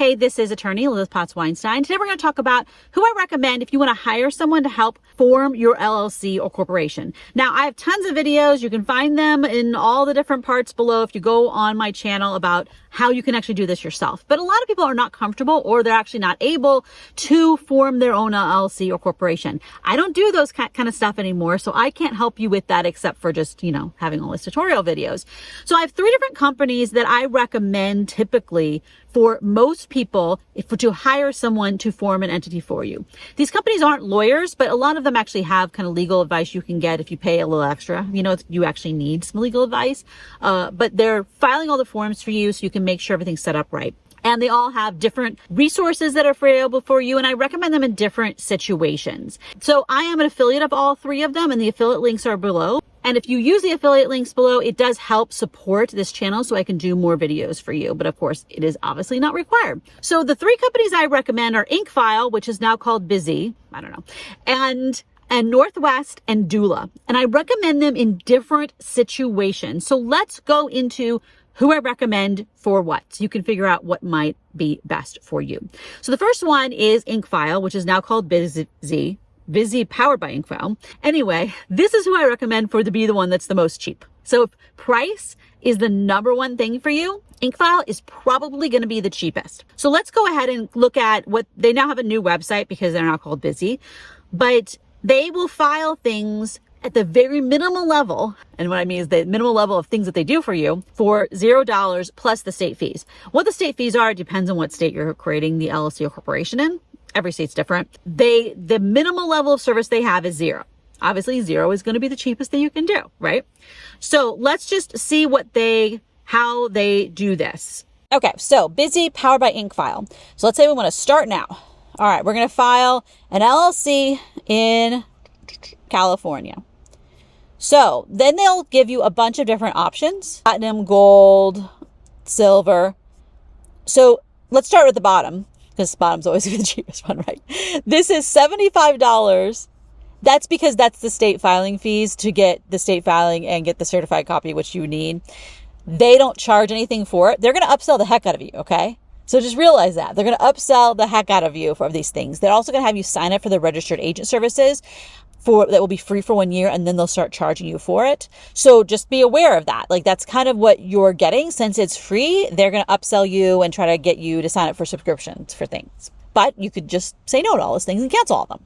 Hey, this is attorney Elizabeth Potts-Weinstein. Today we're going to talk about who I recommend if you want to hire someone to help form your LLC or corporation. Now, I have tons of videos. You can find them in all the different parts below if you go on my channel about how you can actually do this yourself. But a lot of people are not comfortable, or they're actually not able to form their own LLC or corporation. I don't do those kind of stuff anymore, so I can't help you with that except for just, having all these tutorial videos. So I have 3 different companies that I recommend typically for most people to hire someone to form an entity for you. These companies aren't lawyers, but a lot of them actually have kind of legal advice you can get if you pay a little extra. You actually need some legal advice, but they're filing all the forms for you so you can make sure everything's set up right. And they all have different resources that are available for you, and I recommend them in different situations. So I am an affiliate of all 3 of them, and the affiliate links are below. And if you use the affiliate links below, it does help support this channel so I can do more videos for you. But of course, it is obviously not required. So the 3 companies I recommend are IncFile, which is now called Bizee, and Northwest and Doola. And I recommend them in different situations. So let's go into who I recommend for what, so you can figure out what might be best for you. So the first one is IncFile, which is now called Bizee powered by IncFile. Anyway, this is who I recommend to be the one that's the most cheap. So if price is the number one thing for you, IncFile is probably going to be the cheapest. So let's go ahead and look at what they now have. A new website because they're now called Bizee, but they will file things at the very minimal level. And what I mean is the minimal level of things that they do for you for $0 plus the state fees. What the state fees are, it depends on what state you're creating the LLC or corporation in. Every state's different. The minimal level of service they have is $0. Obviously, $0 is going to be the cheapest thing you can do, right? So let's just see how they do this. Okay, so Bizee powered by IncFile. So let's say we want to start now. All right, we're going to file an LLC in California. So then they'll give you a bunch of different options: platinum, gold, silver. So let's start with the bottom, because bottom's always the cheapest one, right? This is $75. That's because that's the state filing fees to get the state filing and get the certified copy, which you need. They don't charge anything for it. They're going to upsell the heck out of you, okay? So just realize that. They're going to upsell the heck out of you for these things. They're also going to have you sign up for the registered agent services that will be free for 1 year, and then they'll start charging you for it. So just be aware of that. That's kind of what you're getting. Since it's free, they're going to upsell you and try to get you to sign up for subscriptions for things. But you could just say no to all those things and cancel all of them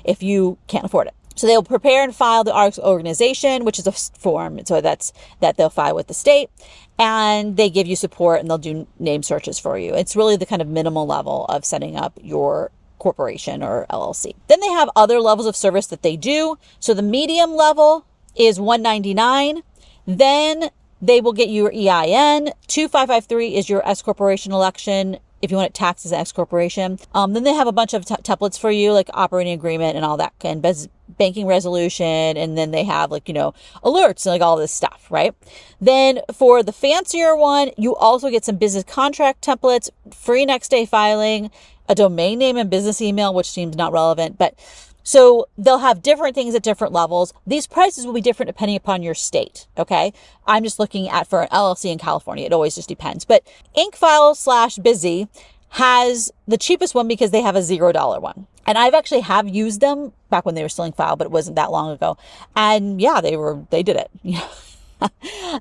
if you can't afford it. So they'll prepare and file the organization, which is a form. So that they'll file with the state, and they give you support, and they'll do name searches for you. It's really the kind of minimal level of setting up your corporation or LLC. Then they have other levels of service that they do. So the medium level is $199. Then they will get you your EIN. 2553 is your S corporation election if you want it taxed as an S corporation. Then they have a bunch of templates for you, like operating agreement and all that, and banking resolution. And then they have alerts and all this stuff, right? Then for the fancier one, you also get some business contract templates, free next day filing, a domain name and business email, which seems not relevant, but so they'll have different things at different levels. These prices will be different depending upon your state. Okay. I'm just looking at for an LLC in California. It always just depends, but IncFile / Bizee has the cheapest one because they have a $0 one. And I've actually have used them back when they were still IncFile, but it wasn't that long ago. And yeah, they did it.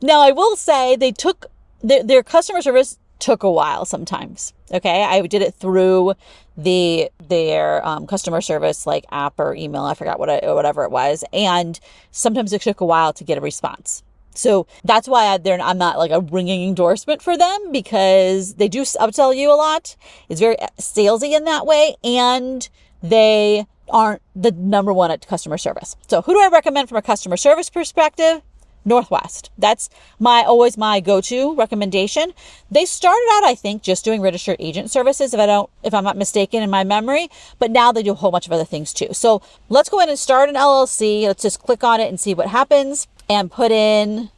Now I will say they took their customer service took a while sometimes. Okay. I did it through their customer service app or email. I forgot whatever it was. And sometimes it took a while to get a response. So that's why I'm not a ringing endorsement for them, because they do upsell you a lot. It's very salesy in that way. And they aren't the number one at customer service. So who do I recommend from a customer service perspective? Northwest. That's always my go-to recommendation. They started out, I think, just doing registered agent services, if I'm not mistaken in my memory, but now they do a whole bunch of other things too. So let's go ahead and start an LLC. Let's just click on it and see what happens and put in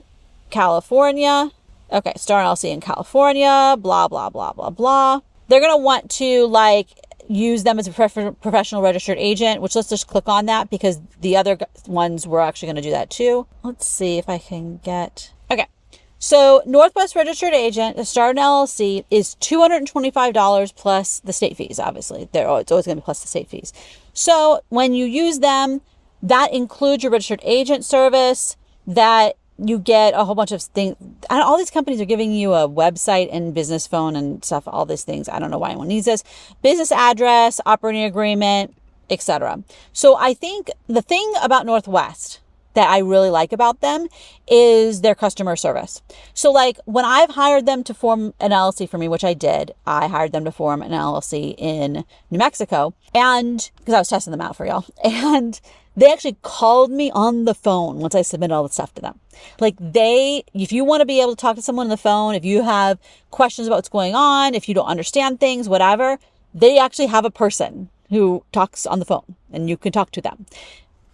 California. Okay. Start an LLC in California, blah, blah, blah, blah, blah. They're going to want to use them as a professional registered agent, which let's just click on that because the other ones we're actually going to do that too. Let's see if I can get, okay. So Northwest registered agent to start an LLC is $225 plus the state fees. Obviously, it's always going to be plus the state fees. So when you use them, that includes your registered agent service, that you get a whole bunch of things. All these companies are giving you a website and business phone and stuff, all these things. I don't know why anyone needs this. Business address, operating agreement, etc. So I think the thing about Northwest that I really like about them is their customer service. So like when I've hired them to form an LLC for me, which I did, I hired them to form an LLC in New Mexico, and because I was testing them out for y'all, and they actually called me on the phone once I submitted all the stuff to them. Like if you want to be able to talk to someone on the phone, if you have questions about what's going on, if you don't understand things, whatever, they actually have a person who talks on the phone and you can talk to them.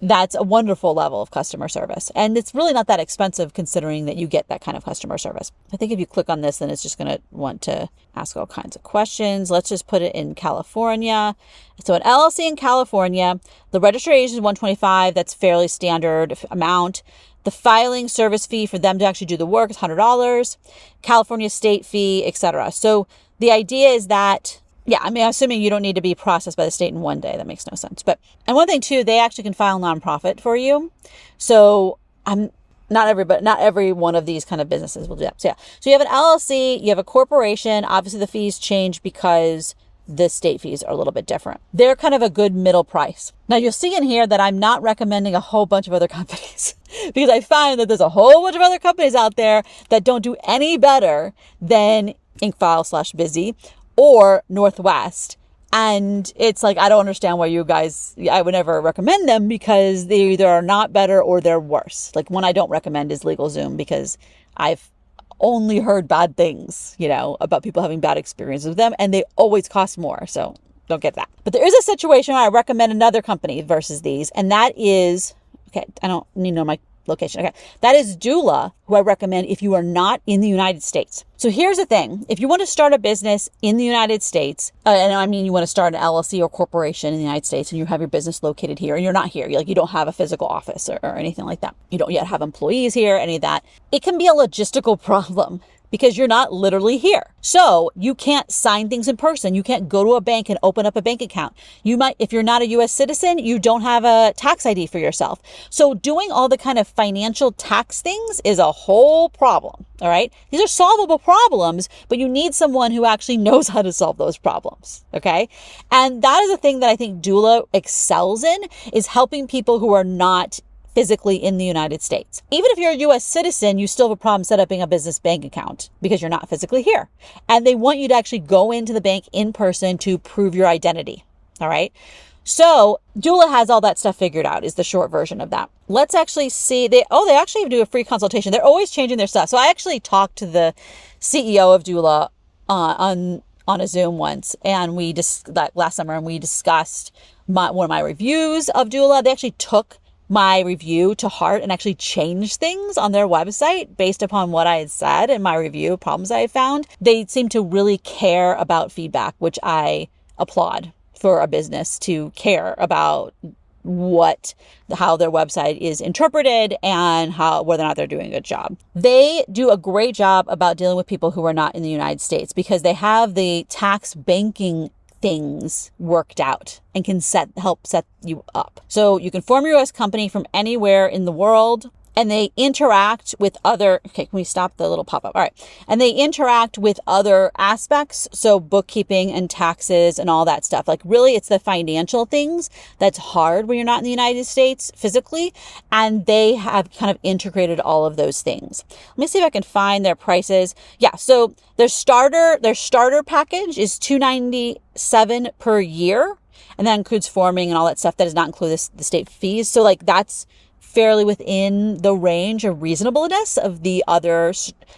That's a wonderful level of customer service. And it's really not that expensive considering that you get that kind of customer service. I think if you click on this, then it's just going to want to ask all kinds of questions. Let's just put it in California. So an LLC in California, the registration is $125. That's fairly standard amount. The filing service fee for them to actually do the work is $100. California state fee, etc. So the idea is that, yeah, I mean, assuming you don't need to be processed by the state in one day, that makes no sense. And one thing too, they actually can file nonprofit for you. So not every one of these kind of businesses will do that. So yeah, so you have an LLC, you have a corporation. Obviously the fees change because the state fees are a little bit different. They're kind of a good middle price. Now you'll see in here that I'm not recommending a whole bunch of other companies because I find that there's a whole bunch of other companies out there that don't do any better than IncFile / Bizee or Northwest. And it's like, I don't understand why I would never recommend them because they either are not better or they're worse. Like one I don't recommend is LegalZoom because I've only heard bad things, about people having bad experiences with them, and they always cost more. So don't get that. But there is a situation where I recommend another company versus these, and that is, okay, I don't need to know my location. Okay. That is Doola, who I recommend if you are not in the United States. So here's the thing. If you want to start a business in the United States, and I mean, you want to start an LLC or corporation in the United States and you have your business located here and you're not here, you don't have a physical office or anything like that. You don't yet have employees here, any of that. It can be a logistical problem because you're not literally here. So you can't sign things in person. You can't go to a bank and open up a bank account. You might, if you're not a US citizen, you don't have a tax ID for yourself. So doing all the kind of financial tax things is a whole problem. All right. These are solvable problems, but you need someone who actually knows how to solve those problems. Okay. And that is a thing that I think Doola excels in, is helping people who are not physically in the United States. Even if you're a US citizen, you still have a problem setting up a business bank account because you're not physically here. And they want you to actually go into the bank in person to prove your identity. All right. So Doola has all that stuff figured out, is the short version of that. Let's actually see. They actually do a free consultation. They're always changing their stuff. So I actually talked to the CEO of Doola on a Zoom once, and that last summer, and we discussed one of my reviews of Doola. They actually took my review to heart and actually changed things on their website based upon what I had said in my review, problems I had found. They seem to really care about feedback, which I applaud for a business to care about how their website is interpreted and whether or not they're doing a good job. They do a great job about dealing with people who are not in the United States because they have the tax banking things worked out and can help set you up. So you can form your US company from anywhere in the world, and they interact with okay, can we stop the little pop-up? All right. And they interact with other aspects. So bookkeeping and taxes and all that stuff. Like really, it's the financial things that's hard when you're not in the United States physically. And they have kind of integrated all of those things. Let me see if I can find their prices. Yeah. So their starter package is $297 per year. And that includes forming and all that stuff. That does not include the state fees. So like that's fairly within the range of reasonableness of the other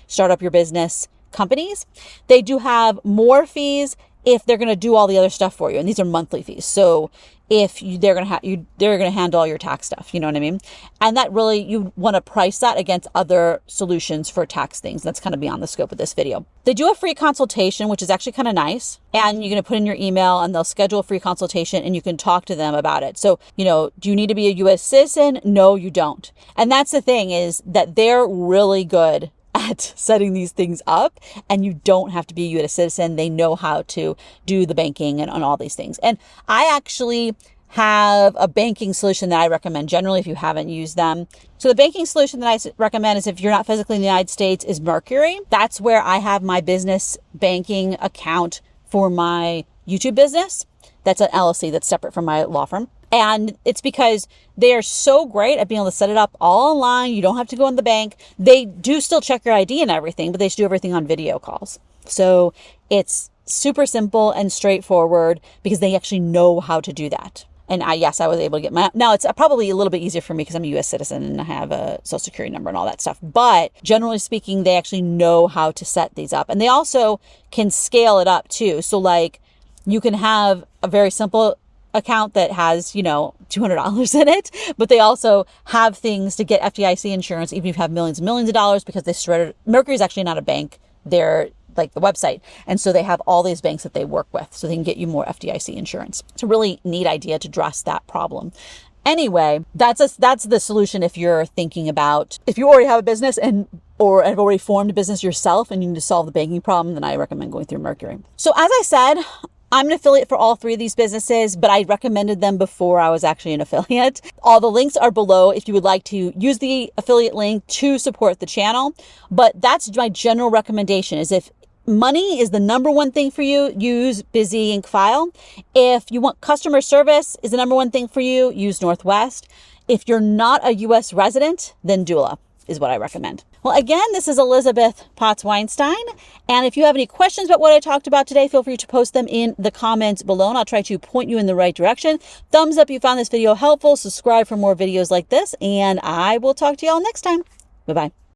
start up your business companies. They do have more fees if they're going to do all the other stuff for you. And these are monthly fees. So if they're going to handle all your tax stuff, you know what I mean? And that really, you want to price that against other solutions for tax things. That's kind of beyond the scope of this video. They do a free consultation, which is actually kind of nice. And you're going to put in your email and they'll schedule a free consultation and you can talk to them about it. So, do you need to be a US citizen? No, you don't. And that's the thing, is that they're really good at setting these things up, and you don't have to be a U.S. citizen. They know how to do the banking and on all these things. And I actually have a banking solution that I recommend generally if you haven't used them. So the banking solution that I recommend is if you're not physically in the United States is Mercury. That's where I have my business banking account for my YouTube business. That's an LLC that's separate from my law firm. And it's because they are so great at being able to set it up all online. You don't have to go in the bank. They do still check your ID and everything, but they just do everything on video calls. So it's super simple and straightforward because they actually know how to do that. And yes, I was able to get my, now it's probably a little bit easier for me because I'm a U.S. citizen and I have a social security number and all that stuff. But generally speaking, they actually know how to set these up. And they also can scale it up too. So like you can have a very simple account that has, $200 in it, but they also have things to get FDIC insurance, even if you have millions and millions of dollars, because they started, Mercury is actually not a bank. They're like the website. And so they have all these banks that they work with so they can get you more FDIC insurance. It's a really neat idea to address that problem. Anyway, that's the solution if you're thinking about, if you already have a business or have already formed a business yourself and you need to solve the banking problem, then I recommend going through Mercury. So as I said, I'm an affiliate for all three of these businesses, but I recommended them before I was actually an affiliate. All the links are below if you would like to use the affiliate link to support the channel. But that's my general recommendation is if money is the number one thing for you, use Bizee IncFile. If you want customer service is the number one thing for you, use Northwest. If you're not a U.S. resident, then Doola is what I recommend. Well, again, this is Elizabeth Potts-Weinstein. And if you have any questions about what I talked about today, feel free to post them in the comments below and I'll try to point you in the right direction. Thumbs up if you found this video helpful. Subscribe for more videos like this and I will talk to you all next time. Bye-bye.